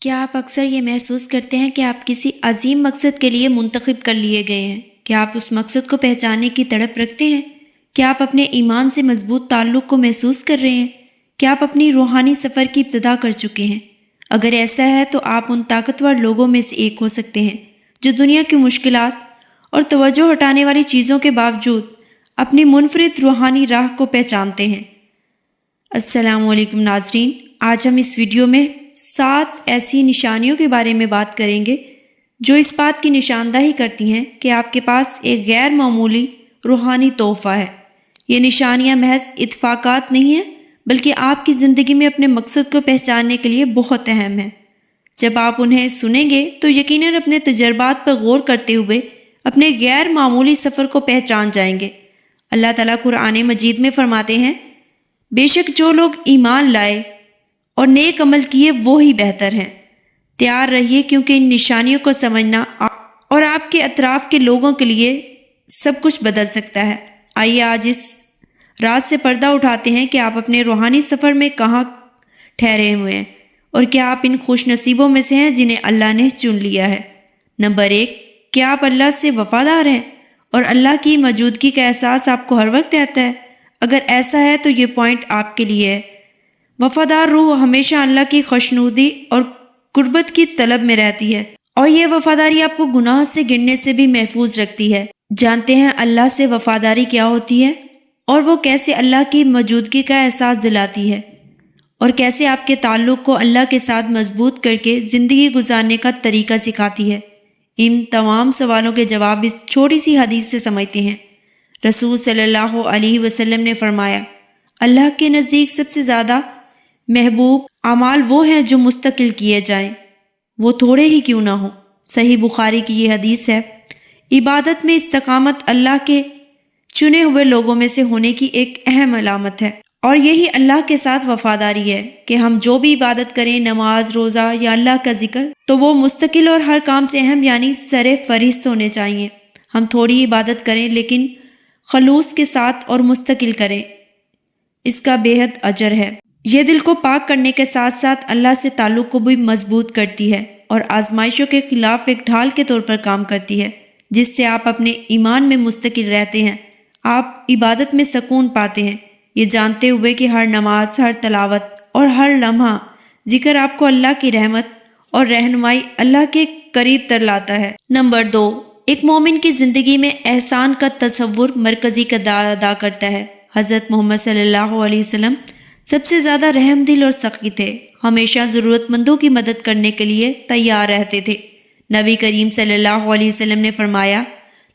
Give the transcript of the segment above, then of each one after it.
کیا آپ اکثر یہ محسوس کرتے ہیں کہ آپ کسی عظیم مقصد کے لیے منتخب کر لیے گئے ہیں؟ کیا آپ اس مقصد کو پہچاننے کی تڑپ رکھتے ہیں؟ کیا آپ اپنے ایمان سے مضبوط تعلق کو محسوس کر رہے ہیں؟ کیا آپ اپنی روحانی سفر کی ابتدا کر چکے ہیں؟ اگر ایسا ہے تو آپ ان طاقتور لوگوں میں سے ایک ہو سکتے ہیں جو دنیا کی مشکلات اور توجہ ہٹانے والی چیزوں کے باوجود اپنی منفرد روحانی راہ کو پہچانتے ہیں۔ السلام علیکم ناظرین، آج ہم اس ویڈیو میں 7 ایسی نشانیوں کے بارے میں بات کریں گے جو اس بات کی نشاندہی کرتی ہیں کہ آپ کے پاس ایک غیر معمولی روحانی تحفہ ہے۔ یہ نشانیاں محض اتفاقات نہیں ہیں بلکہ آپ کی زندگی میں اپنے مقصد کو پہچاننے کے لیے بہت اہم ہیں۔ جب آپ انہیں سنیں گے تو یقیناً اپنے تجربات پر غور کرتے ہوئے اپنے غیر معمولی سفر کو پہچان جائیں گے۔ اللہ تعالیٰ قرآن مجید میں فرماتے ہیں، بے شک جو لوگ ایمان لائے اور نیک عمل کیے وہی بہتر ہیں۔ تیار رہیے کیونکہ ان نشانیوں کو سمجھنا اور آپ کے اطراف کے لوگوں کے لیے سب کچھ بدل سکتا ہے۔ آئیے آج اس راز سے پردہ اٹھاتے ہیں کہ آپ اپنے روحانی سفر میں کہاں ٹھہرے ہوئے ہیں اور کیا آپ ان خوش نصیبوں میں سے ہیں جنہیں اللہ نے چن لیا ہے۔ نمبر 1، کیا آپ اللہ سے وفادار ہیں اور اللہ کی موجودگی کا احساس آپ کو ہر وقت رہتا ہے؟ اگر ایسا ہے تو یہ پوائنٹ آپ کے لیے ہے۔ وفادار روح ہمیشہ اللہ کی خوشنودی اور قربت کی طلب میں رہتی ہے، اور یہ وفاداری آپ کو گناہ سے گرنے سے بھی محفوظ رکھتی ہے۔ جانتے ہیں اللہ سے وفاداری کیا ہوتی ہے اور وہ کیسے اللہ کی موجودگی کا احساس دلاتی ہے، اور کیسے آپ کے تعلق کو اللہ کے ساتھ مضبوط کر کے زندگی گزارنے کا طریقہ سکھاتی ہے۔ ان تمام سوالوں کے جواب اس چھوٹی سی حدیث سے سمجھتے ہیں۔ رسول صلی اللہ علیہ وسلم نے فرمایا، اللہ کے نزدیک سب سے زیادہ محبوب اعمال وہ ہیں جو مستقل کیے جائیں، وہ تھوڑے ہی کیوں نہ ہوں۔ صحیح بخاری کی یہ حدیث ہے۔ عبادت میں استقامت اللہ کے چنے ہوئے لوگوں میں سے ہونے کی ایک اہم علامت ہے، اور یہی اللہ کے ساتھ وفاداری ہے کہ ہم جو بھی عبادت کریں، نماز، روزہ یا اللہ کا ذکر، تو وہ مستقل اور ہر کام سے اہم یعنی سر فہرست ہونے چاہیے۔ ہم تھوڑی عبادت کریں لیکن خلوص کے ساتھ اور مستقل کریں، اس کا بے حد اجر ہے۔ یہ دل کو پاک کرنے کے ساتھ ساتھ اللہ سے تعلق کو بھی مضبوط کرتی ہے اور آزمائشوں کے خلاف ایک ڈھال کے طور پر کام کرتی ہے، جس سے آپ اپنے ایمان میں مستقل رہتے ہیں۔ آپ عبادت میں سکون پاتے ہیں، یہ جانتے ہوئے کہ ہر نماز، ہر تلاوت اور ہر لمحہ ذکر آپ کو اللہ کی رحمت اور رہنمائی اللہ کے قریب تر لاتا ہے۔ نمبر 2، ایک مومن کی زندگی میں احسان کا تصور مرکزی کردار ادا کرتا ہے۔ حضرت محمد صلی اللہ علیہ وسلم سب سے زیادہ رحم دل اور سخی تھے، ہمیشہ ضرورت مندوں کی مدد کرنے کے لیے تیار رہتے تھے۔ نبی کریم صلی اللہ علیہ وسلم نے فرمایا،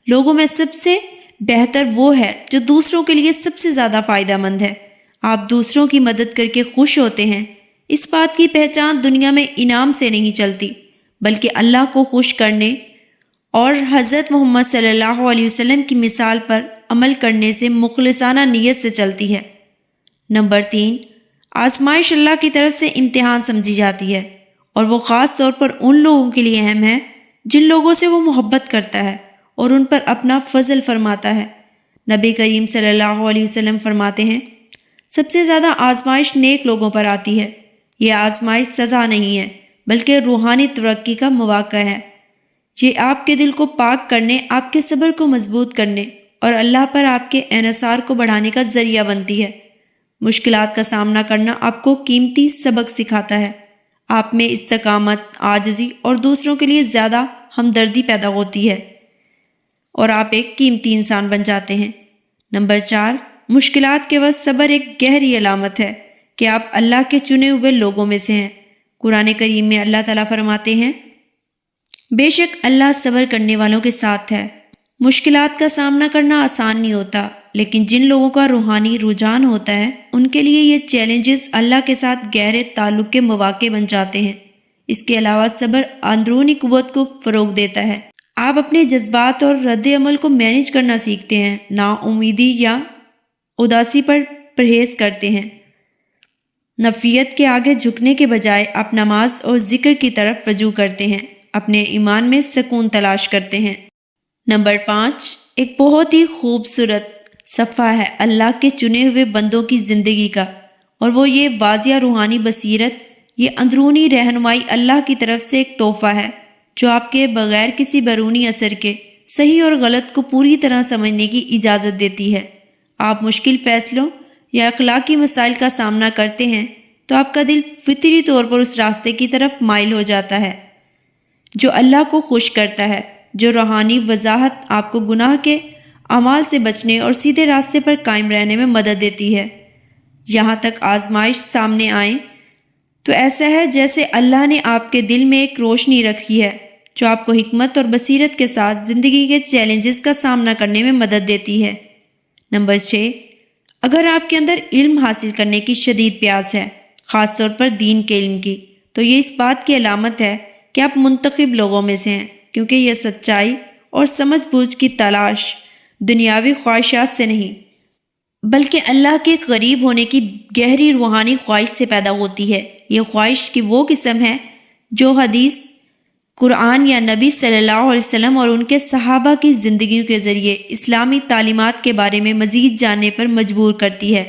لوگوں میں سب سے بہتر وہ ہے جو دوسروں کے لیے سب سے زیادہ فائدہ مند ہے۔ آپ دوسروں کی مدد کر کے خوش ہوتے ہیں۔ اس بات کی پہچان دنیا میں انعام سے نہیں چلتی بلکہ اللہ کو خوش کرنے اور حضرت محمد صلی اللہ علیہ وسلم کی مثال پر عمل کرنے سے مخلصانہ نیت سے چلتی ہے۔ نمبر 3، آزمائش اللہ کی طرف سے امتحان سمجھی جاتی ہے، اور وہ خاص طور پر ان لوگوں کے لیے اہم ہے جن لوگوں سے وہ محبت کرتا ہے اور ان پر اپنا فضل فرماتا ہے۔ نبی کریم صلی اللہ علیہ وسلم فرماتے ہیں، سب سے زیادہ آزمائش نیک لوگوں پر آتی ہے۔ یہ آزمائش سزا نہیں ہے بلکہ روحانی ترقی کا مواقع ہے۔ یہ آپ کے دل کو پاک کرنے، آپ کے صبر کو مضبوط کرنے اور اللہ پر آپ کے انحصار کو بڑھانے کا ذریعہ بنتی ہے۔ مشکلات کا سامنا کرنا آپ کو قیمتی سبق سکھاتا ہے۔ آپ میں استقامت، عاجزی اور دوسروں کے لیے زیادہ ہمدردی پیدا ہوتی ہے اور آپ ایک قیمتی انسان بن جاتے ہیں۔ نمبر 4، مشکلات کے وقت صبر ایک گہری علامت ہے کہ آپ اللہ کے چنے ہوئے لوگوں میں سے ہیں۔ قرآن کریم میں اللہ تعالیٰ فرماتے ہیں، بے شک اللہ صبر کرنے والوں کے ساتھ ہے۔ مشکلات کا سامنا کرنا آسان نہیں ہوتا، لیکن جن لوگوں کا روحانی رجحان ہوتا ہے ان کے لیے یہ چیلنجز اللہ کے ساتھ گہرے تعلق کے مواقع بن جاتے ہیں۔ اس کے علاوہ صبر اندرونی قوت کو فروغ دیتا ہے۔ آپ اپنے جذبات اور رد عمل کو مینج کرنا سیکھتے ہیں، نا امیدی یا اداسی پر پرہیز کرتے ہیں۔ نفیت کے آگے جھکنے کے بجائے آپ نماز اور ذکر کی طرف رجوع کرتے ہیں، اپنے ایمان میں سکون تلاش کرتے ہیں۔ نمبر 5، ایک بہت ہی خوبصورت صفحہ ہے اللہ کے چنے ہوئے بندوں کی زندگی کا، اور وہ یہ واضح روحانی بصیرت یہ اندرونی رہنمائی اللہ کی طرف سے ایک تحفہ ہے جو آپ کے بغیر کسی بیرونی اثر کے صحیح اور غلط کو پوری طرح سمجھنے کی اجازت دیتی ہے۔ آپ مشکل فیصلوں یا اخلاقی مسائل کا سامنا کرتے ہیں تو آپ کا دل فطری طور پر اس راستے کی طرف مائل ہو جاتا ہے جو اللہ کو خوش کرتا ہے، جو روحانی وضاحت آپ کو گناہ کے اعمال سے بچنے اور سیدھے راستے پر قائم رہنے میں مدد دیتی ہے۔ یہاں تک آزمائش سامنے آئے تو ایسا ہے جیسے اللہ نے آپ کے دل میں ایک روشنی رکھی ہے جو آپ کو حکمت اور بصیرت کے ساتھ زندگی کے چیلنجز کا سامنا کرنے میں مدد دیتی ہے۔ نمبر 6، اگر آپ کے اندر علم حاصل کرنے کی شدید پیاس ہے، خاص طور پر دین کے علم کی، تو یہ اس بات کی علامت ہے کہ آپ منتخب لوگوں میں سے ہیں، کیونکہ یہ سچائی اور سمجھ بوجھ کی تلاش دنیاوی خواہشات سے نہیں بلکہ اللہ کے قریب ہونے کی گہری روحانی خواہش سے پیدا ہوتی ہے۔ یہ خواہش کی وہ قسم ہے جو حدیث، قرآن یا نبی صلی اللہ علیہ وسلم اور ان کے صحابہ کی زندگیوں کے ذریعے اسلامی تعلیمات کے بارے میں مزید جاننے پر مجبور کرتی ہے۔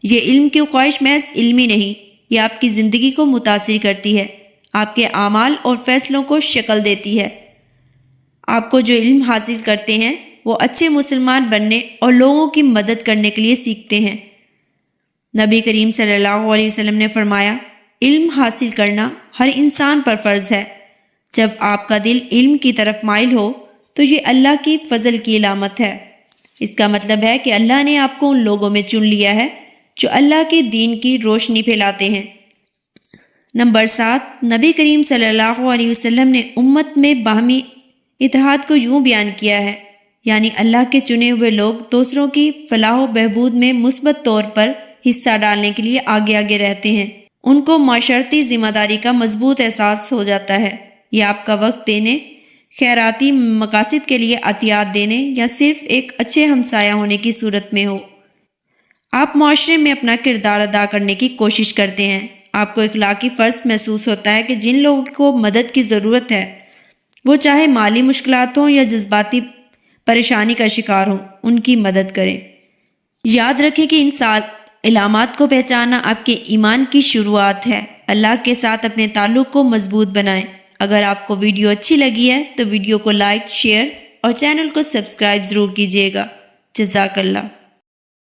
یہ علم کی خواہش محض علمی نہیں، یہ آپ کی زندگی کو متاثر کرتی ہے، آپ کے اعمال اور فیصلوں کو شکل دیتی ہے۔ آپ کو جو علم حاصل کرتے ہیں وہ اچھے مسلمان بننے اور لوگوں کی مدد کرنے کے لیے سیکھتے ہیں۔ نبی کریم صلی اللہ علیہ وسلم نے فرمایا، علم حاصل کرنا ہر انسان پر فرض ہے۔ جب آپ کا دل علم کی طرف مائل ہو تو یہ اللہ کی فضل کی علامت ہے۔ اس کا مطلب ہے کہ اللہ نے آپ کو ان لوگوں میں چن لیا ہے جو اللہ کے دین کی روشنی پھیلاتے ہیں۔ نمبر 7، نبی کریم صلی اللہ علیہ وسلم نے امت میں باہمی اتحاد کو یوں بیان کیا ہے، یعنی اللہ کے چنے ہوئے لوگ دوسروں کی فلاح و بہبود میں مثبت طور پر حصہ ڈالنے کے لیے آگے آگے رہتے ہیں۔ ان کو معاشرتی ذمہ داری کا مضبوط احساس ہو جاتا ہے۔ یہ آپ کا وقت دینے، خیراتی مقاصد کے لیے عطیات دینے یا صرف ایک اچھے ہمسایہ ہونے کی صورت میں ہو، آپ معاشرے میں اپنا کردار ادا کرنے کی کوشش کرتے ہیں۔ آپ کو اخلاقی فرض محسوس ہوتا ہے کہ جن لوگوں کو مدد کی ضرورت ہے، وہ چاہے مالی مشکلات ہوں یا جذباتی پریشانی کا شکار ہوں، ان کی مدد کریں۔ یاد رکھیں کہ ان 7 علامات کو پہچاننا آپ کے ایمان کی شروعات ہے۔ اللہ کے ساتھ اپنے تعلق کو مضبوط بنائیں۔ اگر آپ کو ویڈیو اچھی لگی ہے تو ویڈیو کو لائک، شیئر اور چینل کو سبسکرائب ضرور کیجیے گا۔ جزاک اللہ۔